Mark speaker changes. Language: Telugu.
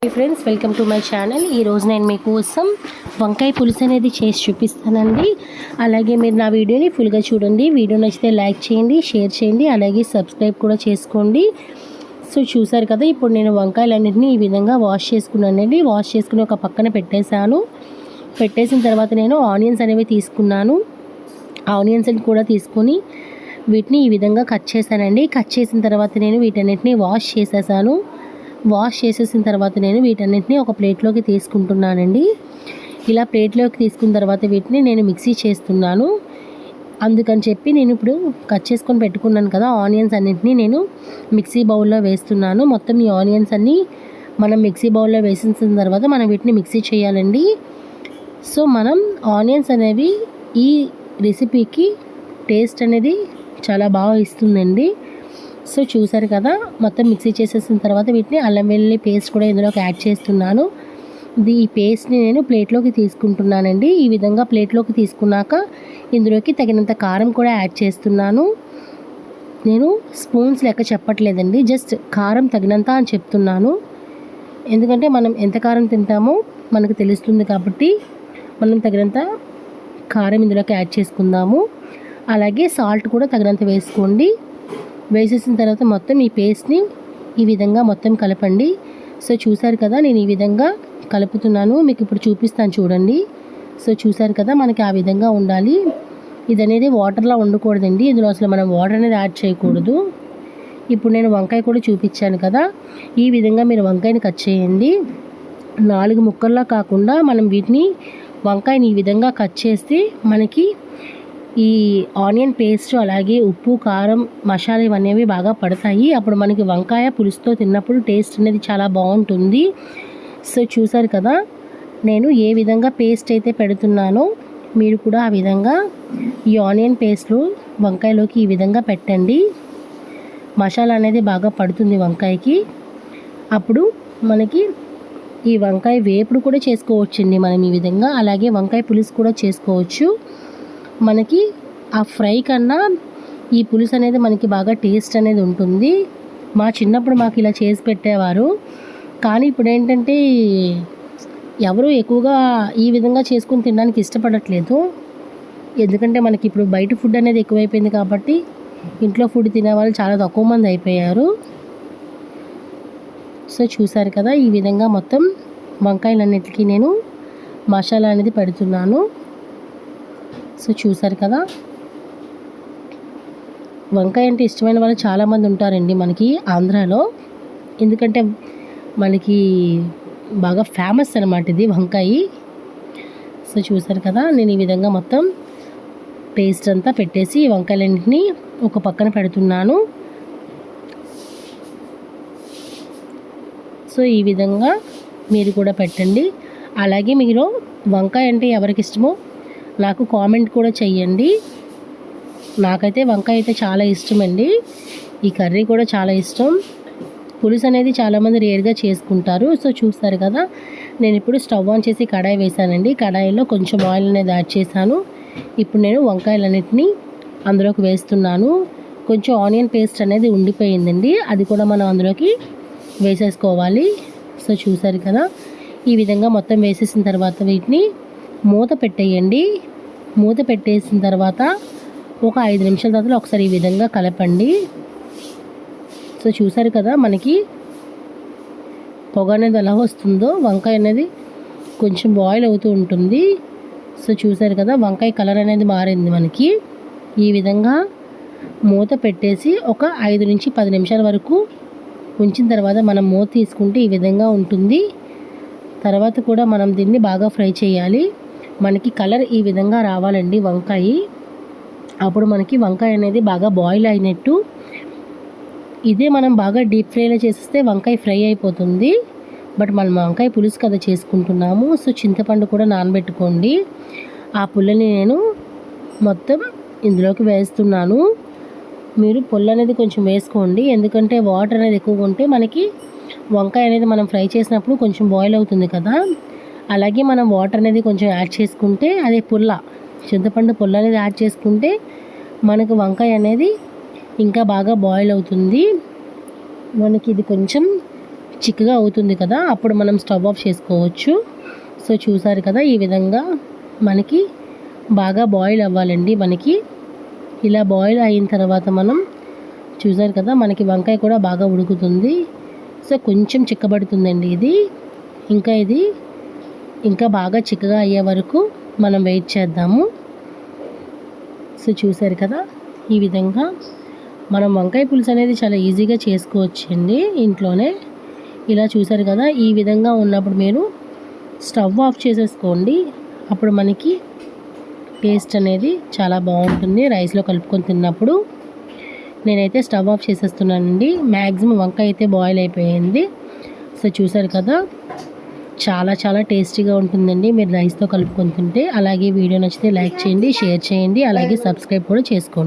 Speaker 1: Hi friends, welcome to my channel. ఈరోజు నేను మీకోసం వంకాయ పులుసు అనేది చేసి చూపిస్తానండి. అలాగే మీరు నా వీడియోని ఫుల్గా చూడండి. వీడియో నచ్చితే లైక్ చేయండి, షేర్ చేయండి, అలాగే సబ్స్క్రైబ్ కూడా చేసుకోండి. సో చూసారు కదా, ఇప్పుడు నేను వంకాయలన్నింటినీ ఈ విధంగా వాష్ చేసుకున్నానండి. వాష్ చేసుకుని ఒక పక్కన పెట్టేసిన తర్వాత నేను ఆనియన్స్ అనేవి తీసుకున్నాను. ఆనియన్స్ కూడా తీసుకొని వీటిని ఈ విధంగా కట్ చేశానండి. కట్ చేసిన తర్వాత నేను వీటన్నిటిని వాష్ చేసేసిన తర్వాత నేను వీటన్నిటిని ఒక ప్లేట్లోకి తీసుకుంటున్నానండి. ఇలా ప్లేట్లోకి తీసుకున్న తర్వాత వీటిని నేను మిక్సీ చేస్తున్నాను. అందుకని చెప్పి నేను ఇప్పుడు కట్ చేసుకొని పెట్టుకున్నాను కదా ఆనియన్స్ అన్నింటినీ నేను మిక్సీ బౌల్లో వేస్తున్నాను. మొత్తం ఈ ఆనియన్స్ అన్నీ మనం మిక్సీ బౌల్లో వేసిన తర్వాత మనం వీటిని మిక్సీ చేయాలండి. సో మనం ఆనియన్స్ అనేవి ఈ రెసిపీకి టేస్ట్ అనేది చాలా బాగా ఇస్తుందండి. సో చూసారు కదా, మొత్తం మిక్సీ చేసేసిన తర్వాత వీటిని అల్లం వెల్లుల్లి పేస్ట్ కూడా ఇందులోకి యాడ్ చేస్తున్నాను. ఈ పేస్ట్ని నేను ప్లేట్లోకి తీసుకుంటున్నానండి. ఈ విధంగా ప్లేట్లోకి తీసుకున్నాక ఇందులోకి తగినంత కారం కూడా యాడ్ చేస్తున్నాను. నేను స్పూన్స్ లెక్క చెప్పట్లేదండి, జస్ట్ కారం తగినంత అని చెప్తున్నాను. ఎందుకంటే మనం ఎంత కారం తింటామో మనకు తెలుస్తుంది కాబట్టి మనం తగినంత కారం ఇందులోకి యాడ్ చేసుకుందాము. అలాగే సాల్ట్ కూడా తగినంత వేసుకోండి. వేసేసిన తర్వాత మొత్తం ఈ పేస్ట్ని ఈ విధంగా మొత్తం కలపండి. సో చూసారు కదా, నేను ఈ విధంగా కలుపుతున్నాను. మీకు ఇప్పుడు చూపిస్తాను చూడండి. సో చూసారు కదా, మనకి ఆ విధంగా ఉండాలి. ఇది అనేది వాటర్లా ఉండకూడదండి. ఇందులో అసలు మనం వాటర్ అనేది యాడ్ చేయకూడదు. ఇప్పుడు నేను వంకాయ కూడా చూపించాను కదా, ఈ విధంగా మీరు వంకాయని కట్ చేయండి. 4 ముక్కల్లా కాకుండా మనం వీటిని వంకాయని ఈ విధంగా కట్ చేస్తే మనకి ఈ ఆనియన్ పేస్ట్ అలాగే ఉప్పు కారం మసాలా ఇవన్నీ బాగా పడతాయి. అప్పుడు మనకి వంకాయ పులుసుతో తిన్నప్పుడు టేస్ట్ అనేది చాలా బాగుంటుంది. సో చూసారు కదా, నేను ఏ విధంగా పేస్ట్ అయితే పెడుతున్నానో మీరు కూడా ఆ విధంగా ఈ ఆనియన్ పేస్ట్లు వంకాయలోకి ఈ విధంగా పెట్టండి. మసాలా అనేది బాగా పడుతుంది వంకాయకి. అప్పుడు మనకి ఈ వంకాయ వేపుడు కూడా చేసుకోవచ్చండి మనం ఈ విధంగా. అలాగే వంకాయ పులుసు కూడా చేసుకోవచ్చు. మనకి ఆ ఫ్రై కన్నా ఈ పులుసు అనేది మనకి బాగా టేస్ట్ అనేది ఉంటుంది. మా చిన్నప్పుడు మాకు ఇలా చేసి పెట్టేవారు. కానీ ఇప్పుడు ఏంటంటే ఎవరు ఎక్కువగా ఈ విధంగా చేసుకుని తినడానికి ఇష్టపడట్లేదు. ఎందుకంటే మనకి ఇప్పుడు బయట ఫుడ్ అనేది ఎక్కువైపోయింది కాబట్టి ఇంట్లో ఫుడ్ తినేవాళ్ళు చాలా తక్కువ మంది అయిపోయారు. సో చూసారు కదా, ఈ విధంగా మొత్తం వంకాయలన్నిటికీ నేను మసాలా అనేది పెడుతున్నాను. సో చూసారు కదా, వంకాయ అంటే ఇష్టమైన వాళ్ళు చాలామంది ఉంటారండి మనకి ఆంధ్రాలో. ఎందుకంటే మనకి బాగా ఫేమస్ అనమాట ఇది వంకాయ. సో చూసారు కదా, నేను ఈ విధంగా మొత్తం పేస్ట్ అంతా పెట్టేసి వంకాయలన్నింటినీ ఒక పక్కన పెడుతున్నాను. సో ఈ విధంగా మీరు కూడా పెట్టండి. అలాగే మీరు వంకాయ అంటే ఎవరికి ఇష్టమో నాకు కామెంట్ కూడా చెయ్యండి. నాకైతే వంకాయ అయితే చాలా ఇష్టం అండి. ఈ కర్రీ కూడా చాలా ఇష్టం. పులుసు అనేది చాలామంది రేర్గా చేసుకుంటారు. సో చూస్తారు కదా, నేను ఇప్పుడు స్టవ్ ఆన్ చేసి కడాయి వేసానండి. కడాయిలో కొంచెం ఆయిల్ అనేది యాడ్ చేశాను. ఇప్పుడు నేను వంకాయలన్నింటినీ అందులోకి వేస్తున్నాను. కొంచెం ఆనియన్ పేస్ట్ అనేది ఉండిపోయిందండి, అది కూడా మనం అందులోకి వేసేసుకోవాలి. సో చూసారు కదా, ఈ విధంగా మొత్తం వేసేసిన తర్వాత వీటిని మూత పెట్టేయండి. మూత పెట్టేసిన తర్వాత ఒక 5 నిమిషాల తర్వాత ఒకసారి ఈ విధంగా కలపండి. సో చూసారు కదా, మనకి పొగ అనేది ఎలా వస్తుందో, వంకాయ అనేది కొంచెం బాయిల్ అవుతూ ఉంటుంది. సో చూసారు కదా, వంకాయ కలర్ అనేది మారింది మనకి. ఈ విధంగా మూత పెట్టేసి ఒక 5 నుంచి 10 నిమిషాల వరకు ఉంచిన తర్వాత మనం మూత తీసుకుంటే ఈ విధంగా ఉంటుంది. తర్వాత కూడా మనం దీన్ని బాగా ఫ్రై చేయాలి. మనకి కలర్ ఈ విధంగా రావాలండి వంకాయ. అప్పుడు మనకి వంకాయ అనేది బాగా బాయిల్ అయినట్టు. ఇదే మనం బాగా డీప్ ఫ్రైలో చేస్తే వంకాయ ఫ్రై అయిపోతుంది. బట్ మనం వంకాయ పులుసు కదా చేసుకుంటున్నాము. సో చింతపండు కూడా నానబెట్టుకోండి. ఆ పుల్లని నేను మొత్తం ఇందులోకి వేస్తున్నాను. మీరు పుల్ల అనేది కొంచెం వేసుకోండి, ఎందుకంటే వాటర్ అనేది ఎక్కువగా ఉంటే మనకి వంకాయ అనేది మనం ఫ్రై చేసినప్పుడు కొంచెం బాయిల్ అవుతుంది కదా. అలాగే మనం వాటర్ అనేది కొంచెం యాడ్ చేసుకుంటే, అదే చింతపండు పుల్ల అనేది యాడ్ చేసుకుంటే మనకు వంకాయ అనేది ఇంకా బాగా బాయిల్ అవుతుంది. మనకి ఇది కొంచెం చిక్కగా అవుతుంది కదా, అప్పుడు మనం స్టవ్ ఆఫ్ చేసుకోవచ్చు. సో చూసారు కదా, ఈ విధంగా మనకి బాగా బాయిల్ అవ్వాలండి. మనకి ఇలా బాయిల్ అయిన తర్వాత మనం చూసారు కదా, మనకి వంకాయ కూడా బాగా ఉడుకుతుంది. సో కొంచెం చిక్కబడుతుందండి ఇది. ఇది ఇంకా బాగా చిక్కగా అయ్యే వరకు మనం వెయిట్ చేద్దాము. సో చూసారు కదా, ఈ విధంగా మనం వంకాయ పులుసు అనేది చాలా ఈజీగా చేసుకోవచ్చండి ఇంట్లోనే. ఇలా చూసారు కదా, ఈ విధంగా ఉన్నప్పుడు మీరు స్టవ్ ఆఫ్ చేసేసుకోండి. అప్పుడు మనకి టేస్ట్ అనేది చాలా బాగుంటుంది రైస్లో కలుపుకొని తిన్నప్పుడు. నేనైతే స్టవ్ ఆఫ్ చేసేస్తున్నానండి. మ్యాక్సిమం వంకాయ అయితే బాయిల్ అయిపోయింది. సో చూసారు కదా, చాలా చాలా టేస్టీగా ఉంటుందండి మీరు రైస్తో కలుపుకొని తింటే. అలాగే వీడియో నచ్చితే లైక్ చేయండి, షేర్ చేయండి, అలాగే సబ్స్క్రైబ్ కూడా చేసుకోండి.